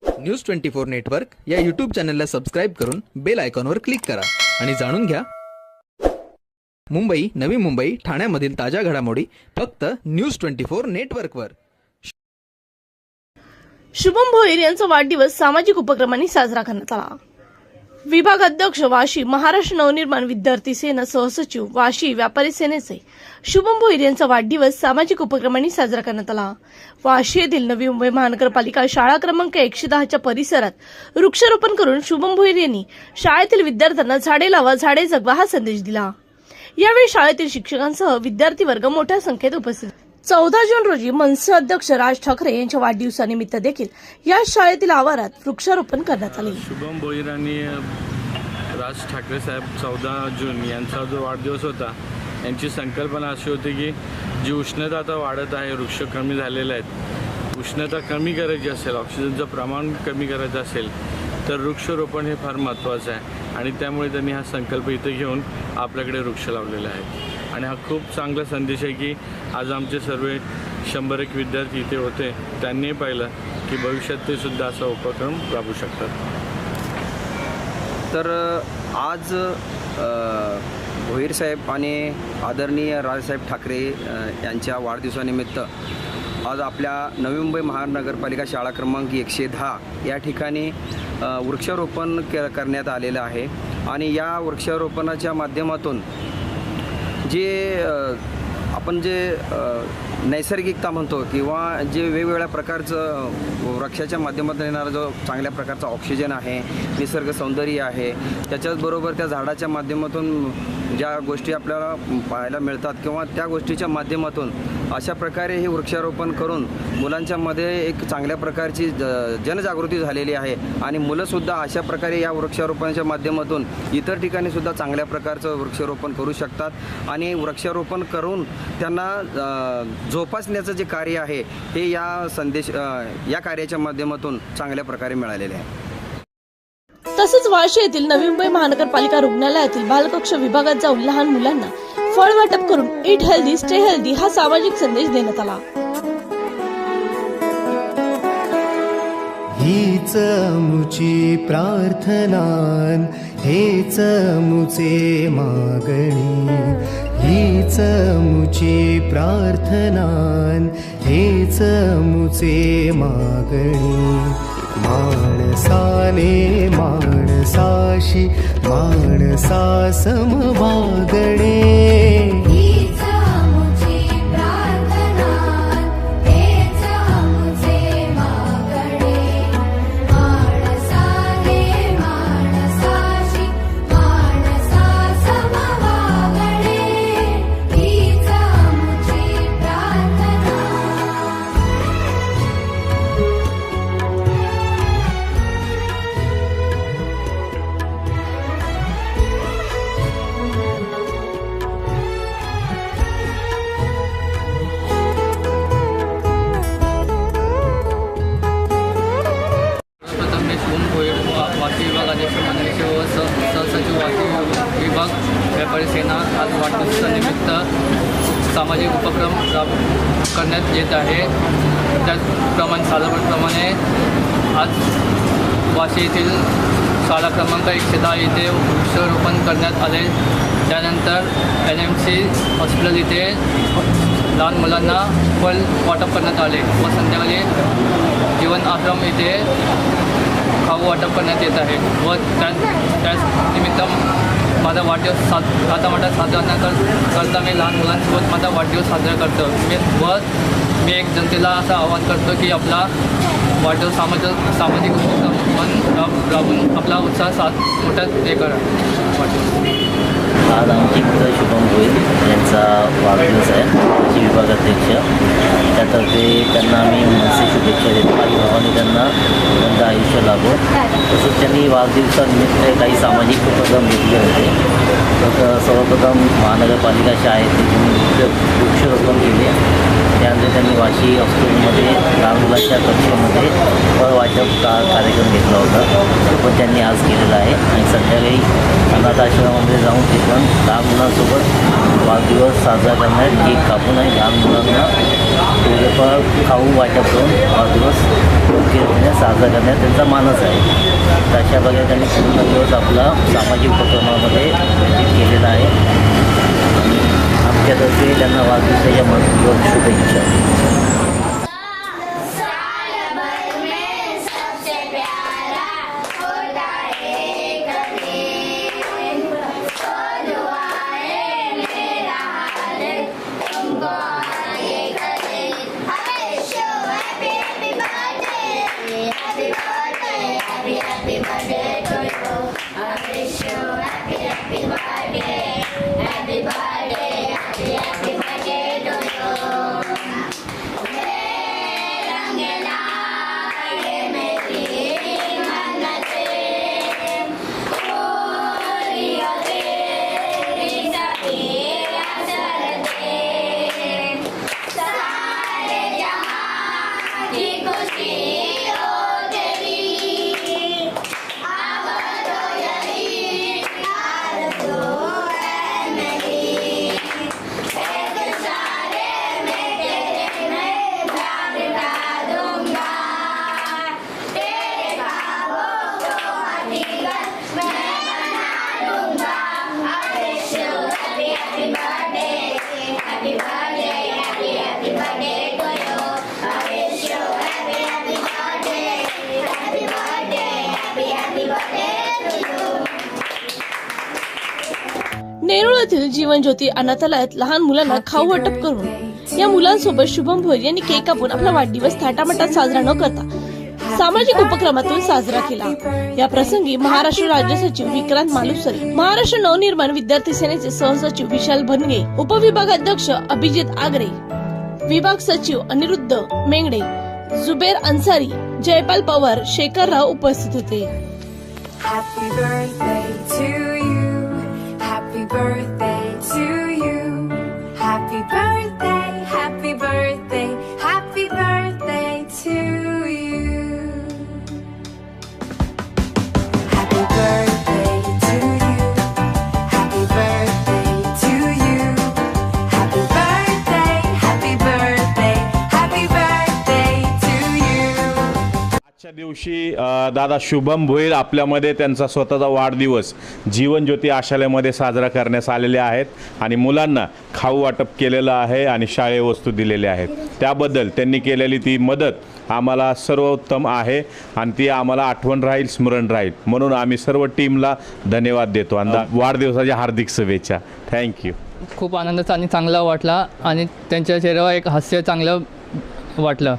News 24 network या YouTube चॅनलला subscribe करून बेल आयकॉनवर क्लिक करा आणि जाणून घ्या मुंबई, नवी मुंबई, ठाण्यामधील ताज्या घडामोडी फक्त न्यूज 24 नेटवर्कवर. शुभम भोईर यांचा वाढदिवस सामाजिक उपक्रमांनी साजरा करण्यात आला. विभाग अध्यक्ष वाशी, महाराष्ट्र नवनिर्माण विद्यार्थी सेना सहसचिव वाशी, व्यापारी सेनेचे शुभम भोईर यांचा वाढदिवस सामाजिक उपक्रमांनी साजरा करण्यात आला. वाशी येथील नवी मुंबई महानगरपालिका शाळा क्रमांक 110 च्या परिसरात वृक्षारोपण करून शुभम भोईर यांनी शाळेतील विद्यार्थ्यांना झाडे लावा, झाडे जगवा हा संदेश दिला. यावेळी शाळेतील शिक्षकांसह विद्यार्थी वर्ग मोठ्या संख्येत उपस्थित. 14 जून रोजी मनसे अध्यक्ष राज ठाकरे यांच्या वाढदिवसानिमित्त देखील या शाळेतील आवारात वृक्षारोपण करण्यात आले. शुभम भोईर आणि राज ठाकरे साहेब 14 जून यांचा जो वाढदिवस होता, यांची संकल्पना अशी होती की जी उष्णता आता वाढत आहे, वृक्ष कमी झालेले आहेत, उष्णता कमी करायची असेल, ऑक्सिजनचं प्रमाण कमी करायचं असेल तर वृक्षारोपण हे फार महत्त्वाचं आहे. आणि त्यामुळे त्यांनी हा संकल्प इथे घेऊन आपल्याकडे वृक्ष लावलेला आहे. आणि हा खूप चांगला संदेश आहे की आज आमचे सर्व 101 विद्यार्थी इथे होते, त्यांनी पाहिलं की भविष्यात ते सुद्धा असा उपक्रम राबवू शकतात. तर आज भोईर साहेब आणि आदरणीय राजसाहेब ठाकरे यांच्या वाढदिवसानिमित्त आज आपल्या नवी मुंबई महानगरपालिका शाळा क्रमांक 110 या ठिकाणी वृक्षारोपण करण्यात आलेलं आहे. आणि या वृक्षारोपणाच्या माध्यमातून जे आपण जे नैसर्गिकता म्हणतो किंवा जे वेगवेगळ्या प्रकारचं वृक्षाच्या माध्यमातून येणारा जो चांगल्या प्रकारचा ऑक्सिजन आहे, निसर्ग सौंदर्य आहे, त्याच्याचबरोबर त्या झाडाच्या माध्यमातून ज्या गोष्टी आपल्याला पाहायला मिळतात किंवा त्या गोष्टीच्या माध्यमातून अशा प्रकारे हे वृक्षारोपण करून मुलांच्यामध्ये एक चांगल्या प्रकारची जनजागृती झालेली आहे. आणि मुलंसुद्धा अशा प्रकारे या वृक्षारोपणाच्या माध्यमातून इतर ठिकाणीसुद्धा चांगल्या प्रकारचं वृक्षारोपण करू शकतात. आणि वृक्षारोपण करून त्यांना जोपासण्याचं जे कार्य आहे हे या कार्याच्या माध्यमातून चांगल्या प्रकारे मिळालेले आहे. तसेच वाशी येथील नवी मुंबई महानगरपालिका रुग्णालयातील बालकक्ष विभागात जाऊन लहान मुलांना फळ वाटप करून ईट हेल्दी स्टे हेल्दी हा सामाजिक संदेश देण्यात आला. हीच मुची प्रार्थना, हेच मुचे मागणी, हीच मुची प्रार्थना, हेच मुचे मागणी. माणसाने माणसाशी माणसा समवागणे. वाशी विभाग अध्यक्ष माननीय व सहसचिव वाशी विभाग व्यापारी सेना आज वाढदिवसानिमित्त सामाजिक उपक्रम करण्यात येत आहे. त्याचप्रमाणे साधारणप्रमाणे आज वाशी येथील शाळा क्रमांक 110 येथे वृक्षारोपण करण्यात आले. त्यानंतर LMC हॉस्पिटल इथे लहान मुलांना फळ वाटप करण्यात आले व संध्याकाळी जीवन आश्रम इथे खाऊ वाटप करण्यात येत आहे. व त्याच निमित्त माझा वाढदिवस आता मोठा साजरा करता मी लहान मुलांसोबत माझा वाढदिवस साजरा करतो. मी एक जनतेला असं आवाहन करतो की आपला वाढदिवस सामाजिक उपक्रम राबून आपला उत्साह मोठा हे करा. आज आमचे मित्र शुभम भोईर यांचा वाढदिवस आहे. माजी विभागाध्यक्ष त्यातर्फे त्यांना आम्ही मनसे शुभेच्छा देतो. आई भावाने त्यांना त्यांचं आयुष्य लाभो. तसंच त्यांनी वाढदिवसानिमित्त काही सामाजिक उपक्रम घेतले होते. तर सर्वप्रथम महानगरपालिका शाळेत वृक्षारोपण केले. त्यानंतर त्यांनी वाशी हॉस्पिटलमध्ये लहान मुलांच्या कक्षेमध्ये फळ वाटप वाटप कार्यक्रम घेतला होता, तो पण त्यांनी आज केलेला आहे. आणि संध्याकाळी अनाथ आश्रमामध्ये जाऊन तिथून लहान मुलांसोबत वाढदिवस साजरा करण्यात केक कापून आणि लहान मुलांना थोडेफार खाऊ वाटप करून वाढदिवस योग्यरीत्या साजरा करण्यात त्यांचा मानस आहे. तर अशा प्रकारे त्यांनी पूर्ण दिवस आपला सामाजिक उपक्रमामध्ये व्यतीत केलेला आहे. आणि आमच्यातर्फे त्यांना वाढदिवसाच्या मनपूर्वक शुभेच्छा. नेरूळ येथील जीवनज्योती अनाथालयात लहान मुलांना खाऊ वाटप करून या मुलांसोबत शुभम भोईर यांनी केक कापून आपला वाढदिवस थाटामाटात साजरा न करता सामाजिक उपक्रमातून साजरा केला. या प्रसंगी महाराष्ट्र राज्य सचिव विक्रांत मालुसरे, महाराष्ट्र नवनिर्माण विद्यार्थी सेनेचे सहसचिव विशाल भनगे, उपविभागाध्यक्ष अभिजित आगरे, विभाग सचिव अनिरुद्ध मेंगडे, जुबेर अन्सारी, जयपाल पवार, शेखरराव उपस्थित होते. Happy birthday to you. Happy birthday to you. Happy birthday, happy birthday, happy birthday to you. Happy birthday to you. Happy birthday to you. Happy birthday, happy birthday, happy birthday to you. आजच्या दिवशी दादा शुभम भोईर आपल्यामध्ये त्यांचा स्वतःचा वाढदिवस जीवनज्योती आशालयामध्ये साजरा करण्यास आलेले आहेत आणि मुलांना खाऊ वाटप केलेलं आहे आणि शाळेय वस्तू दिलेल्या आहेत. त्याबद्दल त्यांनी केलेली ती मदत आम्हाला सर्वोत्तम आहे आणि ती आम्हाला आठवण राहील, स्मरण राहील. म्हणून आम्ही सर्व टीमला धन्यवाद देतो आणि वाढदिवसाच्या हार्दिक शुभेच्छा. थँक्यू. खूप आनंदाचा आणि चांगला वाटला आणि त्यांच्या चेहऱ्यावर एक हास्य चांगलं वाटलं.